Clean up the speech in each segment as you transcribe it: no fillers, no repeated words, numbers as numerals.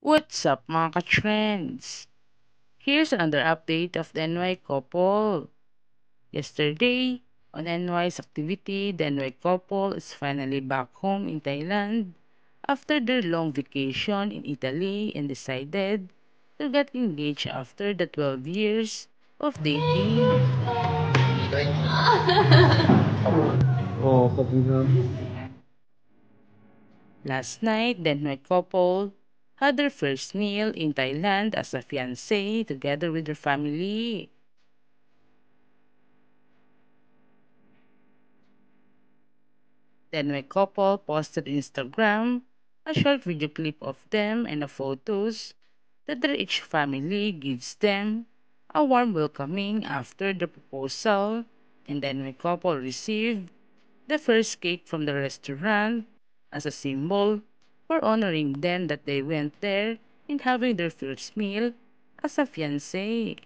What's up mga ka-trends? Here's another update of the NY couple. Yesterday, on NY's activity, the NY couple is finally back home in Thailand after their long vacation in Italy and decided to get engaged after the 12 years of dating. Oo, pati na. Last night, the NY couple had their first meal in Thailand as a fiancé together with their family. Then my couple posted on Instagram a short video clip of them and the photos that their each family gives them a warm welcoming after the proposal, and then my couple received the first cake from the restaurant as a symbol for honoring them that they went there and having their first meal as a fiancé.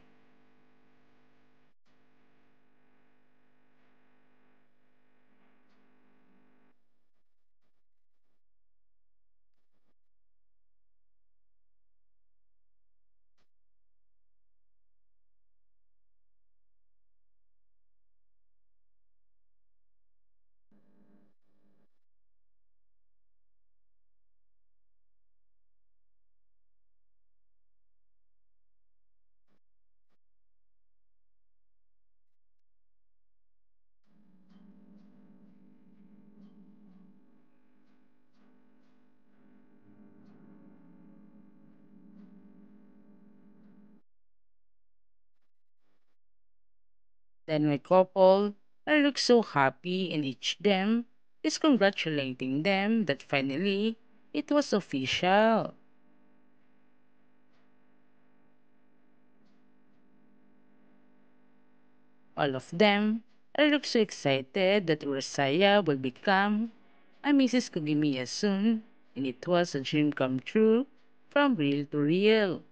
Then my couple, I look so happy and each them is congratulating them that finally it was official. All of them I look so excited that Rosaya will become a Mrs. Kugimiya soon, and it was a dream come true from real to real.